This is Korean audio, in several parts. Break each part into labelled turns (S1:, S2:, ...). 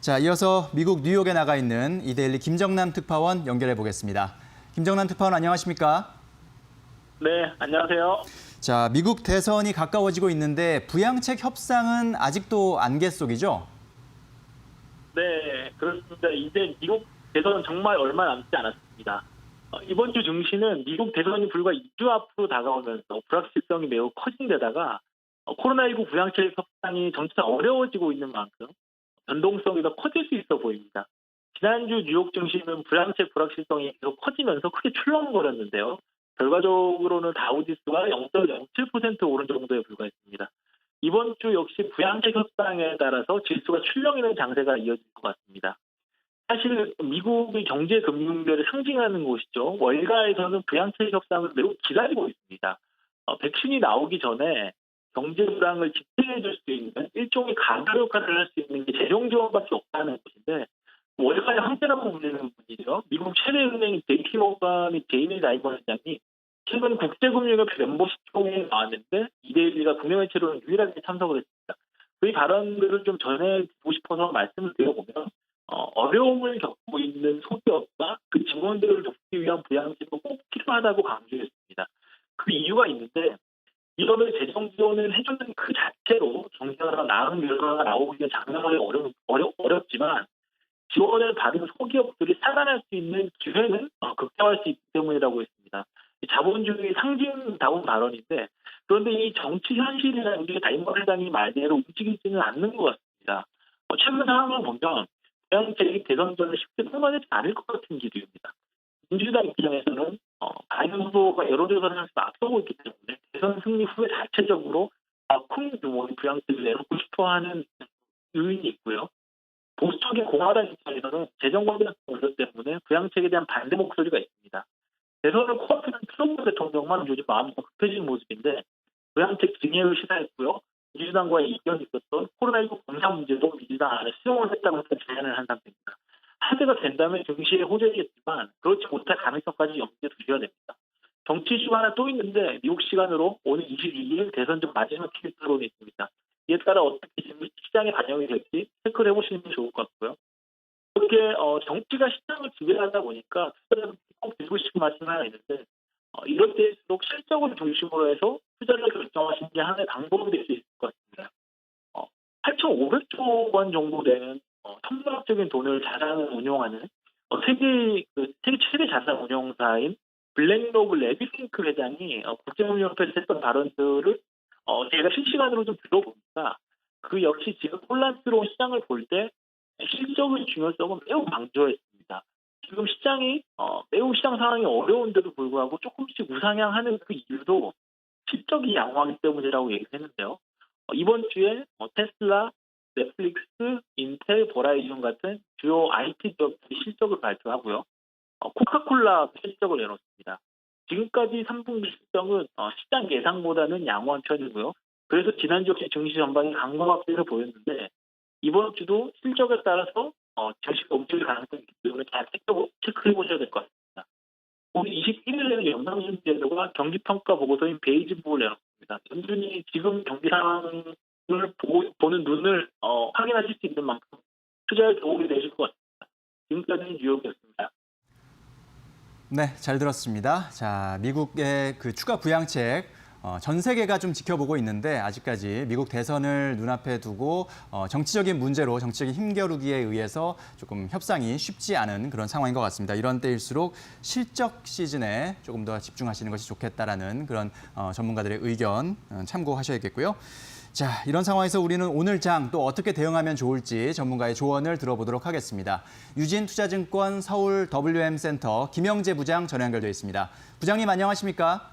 S1: 자, 이어서 미국 뉴욕에 나가 있는 이데일리 김정남 특파원 연결해 보겠습니다. 김정남 특파원 안녕하십니까?
S2: 네, 안녕하세요.
S1: 자, 미국 대선이 가까워지고 있는데 부양책 협상은 아직도 안개 속이죠?
S2: 네, 그렇습니다. 이제 미국 대선은 정말 얼마 남지 않았습니다. 이번 주 증시는 미국 대선이 불과 2주 앞으로 다가오면서 불확실성이 매우 커진 데다가 코로나19 부양책 협상이 점차 어려워지고 있는 만큼 변동성이 더 커질 수 있어 보입니다. 지난주 뉴욕 증시는 부양책 불확실성이 계속 커지면서 크게 출렁거렸는데요. 결과적으로는 다우지수가 0.07% 오른 정도에 불과했습니다. 이번 주 역시 부양책 협상에 따라서 지수가 출렁이는 장세가 이어질 것 같습니다. 사실 미국의 경제금융계를 상징하는 곳이죠. 월가에서는 부양책 협상을 매우 기다리고 있습니다. 백신이 나오기 전에 경제 불황을 지탱해 줄 수 있는 일종의 가교 역할을 할 수 있는 게 재정 지원밖에 없다는 것인데 월가의 황제라고 불리는 분이죠. 미국 최대 은행 JP모건 및 제이미 다이먼 회장이 최근 국제금융협회 멤버십 총회에 나왔는데 이데일리가 국내외체로는 유일하게 참석을 했습니다. 그 발언들을 좀 전해주고 싶어서 말씀을 드려보면 어려움을 겪고 있는 소기업과 그 직원들을 돕기 위한 부양책도 꼭 필요하다고 강조했습니다. 그 이유가 있는데 이거를 재정 지원을 해주는 그 자체로 경제가 나은 결과가 나오기가 장담하기 어렵지만 지원을 받은 소기업들이 살아날 수 있는 기회는 극대화할 수 있기 때문이라고 했습니다. 자본주의 상징다운 발언인데 그런데 이 정치 현실이라는 게 다이먼 회장이 말대로 움직이지는 않는 것 같습니다. 최근 상황을 보면 부양책이 대선 전에 쉽게 통과되지 않을 것 같은 기류입니다. 민주당 입장에서는 바이든 후보가 여론조사를 앞서고 있기 때문에 대선 승리 후에 자체적으로 큰 규모의 부양책을 내놓고 싶어하는 요인이 있고요. 보수적인 공화당 입장에서는 재정 관련 우려 때문에 부양책에 대한 반대 목소리가 있습니다. 대선을 코앞에 둔 트럼프 대통령만 요즘 마음이 급해진 모습인데 부양책 증액을 시사했고요. 민주당과의 이견이 있었던 코로나19 검사 문제도 민주당 안에 수용을 했다고 해서 제안을 한 상태입니다. 하대가 된다면 증시에 호재이겠지만 그렇지 못할 가능성까지 염두에 두셔야 됩니다. 정치 이슈가 하나 또 있는데 미국 시간으로 오늘 22일 대선 전 마지막期토론이 있습니다. 이에 따라 어떻게 시장에 반영이 될지 체크를 해보시는 게 좋을 것 같고요. 이렇게 정치가 시장을 지배하다 보니까 투자자들이 꼭 드리고 싶은 말씀 하나 있는데 이럴 때일수록 실적을 중심으로 해서 투자를 결정하시는 게 하나의 방법이 될 수 있을 것 같습니다. 8,500조 원 정도 되는 천문학적인 돈을 자산을 운용하는 세계 최대 자산 운용사인 블랙로그 레비핑크 회장이 국제금융협회에서 했던 발언들을 제가 실시간으로 좀 들어보니까 그 역시 지금 혼란스러운 시장을 볼 때 실적의 중요성은 매우 강조했습니다. 지금 시장이 매우 시장 상황이 어려운데도 불구하고 조금씩 우상향하는 그 이유도 실적이 양호하기 때문이라고 얘기했는데요. 이번 주에 테슬라, 넷플릭스, 인텔, 버라이즌 같은 주요 IT 기업들이 실적을 발표하고요. 코카콜라 실적을 내놓습니다. 지금까지 3분기 실적은 시장 예상보다는 양호한 편이고요. 그래서 지난주 역시 증시 전반이 강보합세를 보였는데 이번 주도 실적에 따라서 증시가 움직일 가능성이 있기 때문에 잘 체크해 보셔야 될 것 같습니다. 오늘 21일에는 영상신제도가 경기평가 보고서인 베이징북을 내놓습니다. 연준이 지금 경기 상황을 보는 눈을 확인하실 수 있는 만큼 투자에 도움이 되실 것 같습니다. 지금까지는 뉴욕이었습니다.
S1: 네, 잘 들었습니다. 자, 미국의 그 추가 부양책 전 세계가 좀 지켜보고 있는데 아직까지 미국 대선을 눈앞에 두고 정치적인 문제로 정치적인 힘겨루기에 의해서 조금 협상이 쉽지 않은 그런 상황인 것 같습니다. 이런 때일수록 실적 시즌에 조금 더 집중하시는 것이 좋겠다라는 그런 전문가들의 의견 참고하셔야겠고요. 자, 이런 상황에서 우리는 오늘 장 또 어떻게 대응하면 좋을지 전문가의 조언을 들어보도록 하겠습니다. 유진투자증권 서울 WM센터 김영재 부장 전화 연결되어 있습니다. 부장님 안녕하십니까?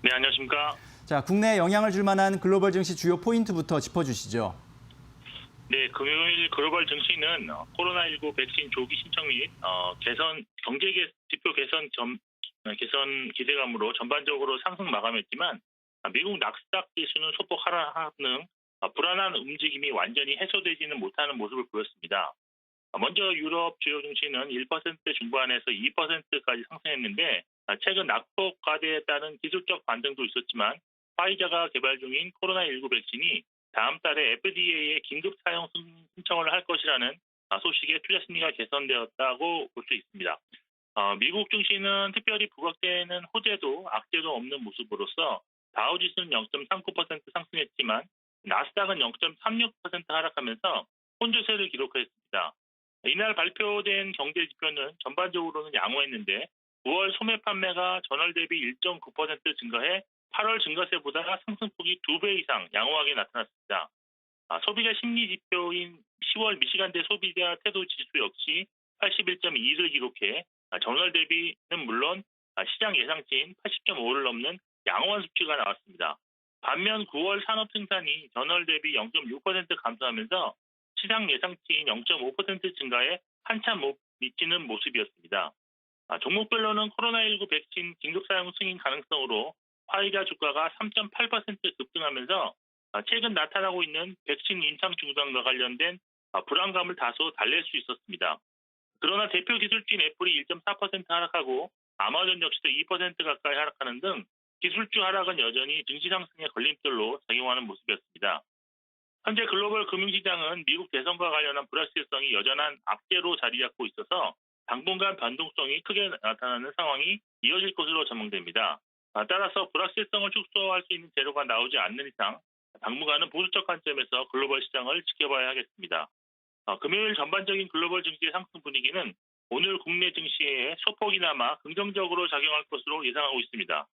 S3: 네, 안녕하십니까?
S1: 자, 국내에 영향을 줄 만한 글로벌 증시 주요 포인트부터 짚어주시죠.
S3: 네, 금요일 글로벌 증시는 코로나19 백신 조기 신청 및 경제 지표 개선 기대감으로 전반적으로 상승 마감했지만 미국 나스닥 지수는 소폭 하락 등 불안한 움직임이 완전히 해소되지는 못하는 모습을 보였습니다. 먼저 유럽 주요 증시는 1% 중반에서 2%까지 상승했는데 최근 낙폭 과대에 따른 기술적 반등도 있었지만 화이자가 개발 중인 코로나19 백신이 다음 달에 FDA에 긴급 사용 신청을 할 것이라는 소식에 투자 심리가 개선되었다고 볼 수 있습니다. 미국 증시는 특별히 부각되는 호재도 악재도 없는 모습으로서 다우지수는 0.39% 상승했지만 나스닥은 0.36% 하락하면서 혼조세를 기록했습니다. 이날 발표된 경제 지표는 전반적으로는 양호했는데 9월 소매 판매가 전월 대비 1.9% 증가해 8월 증가세보다 상승폭이 2배 이상 양호하게 나타났습니다. 소비자 심리 지표인 10월 미시간대 소비자 태도 지수 역시 81.2를 기록해 전월 대비는 물론 시장 예상치인 80.5를 넘는 양호한 수치가 나왔습니다. 반면 9월 산업 생산이 전월 대비 0.6% 감소하면서 시장 예상치인 0.5% 증가에 한참 못 미치는 모습이었습니다. 종목별로는 코로나19 백신 긴급 사용 승인 가능성으로 화이자 주가가 3.8% 급등하면서 최근 나타나고 있는 백신 임상 중단과 관련된 불안감을 다소 달랠 수 있었습니다. 그러나 대표 기술주인 애플이 1.4% 하락하고 아마존 역시도 2% 가까이 하락하는 등 기술주 하락은 여전히 증시 상승의 걸림돌로 작용하는 모습이었습니다. 현재 글로벌 금융시장은 미국 대선과 관련한 불확실성이 여전한 악재로 자리 잡고 있어서 당분간 변동성이 크게 나타나는 상황이 이어질 것으로 전망됩니다. 따라서 불확실성을 축소할 수 있는 재료가 나오지 않는 이상 당분간은 보수적 관점에서 글로벌 시장을 지켜봐야 하겠습니다. 금요일 전반적인 글로벌 증시의 상승 분위기는 오늘 국내 증시에 소폭이나마 긍정적으로 작용할 것으로 예상하고 있습니다.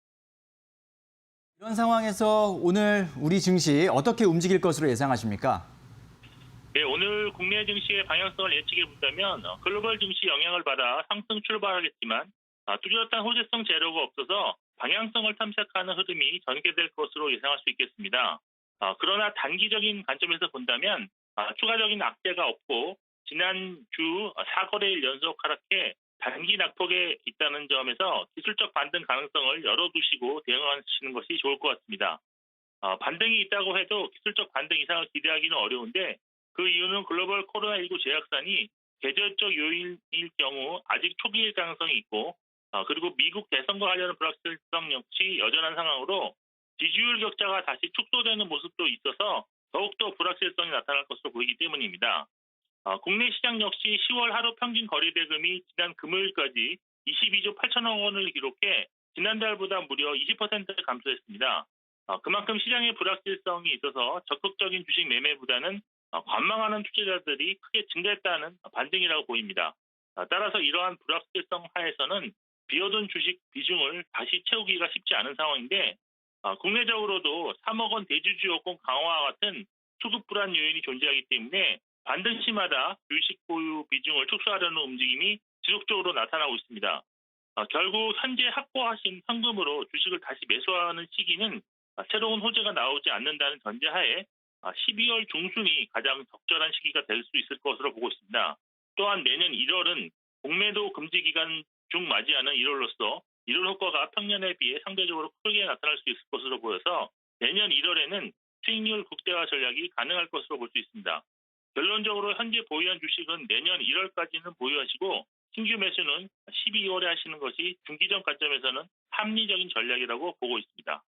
S1: 이런 상황에서 오늘 우리 증시 어떻게 움직일 것으로 예상하십니까?
S3: 네, 오늘 국내 증시의 방향성을 예측해 본다면 글로벌 증시 영향을 받아 상승 출발하겠지만 뚜렷한 호재성 재료가 없어서 방향성을 탐색하는 흐름이 전개될 것으로 예상할 수 있겠습니다. 그러나 단기적인 관점에서 본다면 추가적인 악재가 없고 지난주 4거래일 연속 하락해 단기 낙폭에 있다는 점에서 기술적 반등 가능성을 열어두시고 대응하시는 것이 좋을 것 같습니다. 반등이 있다고 해도 기술적 반등 이상을 기대하기는 어려운데 그 이유는 글로벌 코로나19 재확산이 계절적 요인일 경우 아직 초기일 가능성이 있고 그리고 미국 대선과 관련한 불확실성 역시 여전한 상황으로 지지율 격차가 다시 축소되는 모습도 있어서 더욱더 불확실성이 나타날 것으로 보이기 때문입니다. 국내 시장 역시 10월 하루 평균 거래 대금이 지난 금요일까지 22조 8천억 원을 기록해 지난달보다 무려 20% 감소했습니다. 그만큼 시장의 불확실성이 있어서 적극적인 주식 매매보다는 관망하는 투자자들이 크게 증가했다는 반등이라고 보입니다. 따라서 이러한 불확실성 하에서는 비어둔 주식 비중을 다시 채우기가 쉽지 않은 상황인데 국내적으로도 3억 원 대주주 요건 강화와 같은 수급 불안 요인이 존재하기 때문에 반등 시마다 주식 보유 비중을 축소하려는 움직임이 지속적으로 나타나고 있습니다. 결국 현재 확보하신 현금으로 주식을 다시 매수하는 시기는 새로운 호재가 나오지 않는다는 전제하에 12월 중순이 가장 적절한 시기가 될 수 있을 것으로 보고 있습니다. 또한 내년 1월은 공매도 금지 기간 중 맞이하는 1월로서 1월 효과가 평년에 비해 상대적으로 크게 나타날 수 있을 것으로 보여서 내년 1월에는 수익률 극대화 전략이 가능할 것으로 볼 수 있습니다. 결론적으로 현재 보유한 주식은 내년 1월까지는 보유하시고 신규 매수는 12월에 하시는 것이 중기적 관점에서는 합리적인 전략이라고 보고 있습니다.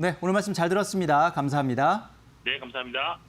S1: 네, 오늘 말씀 잘 들었습니다. 감사합니다.
S3: 네, 감사합니다.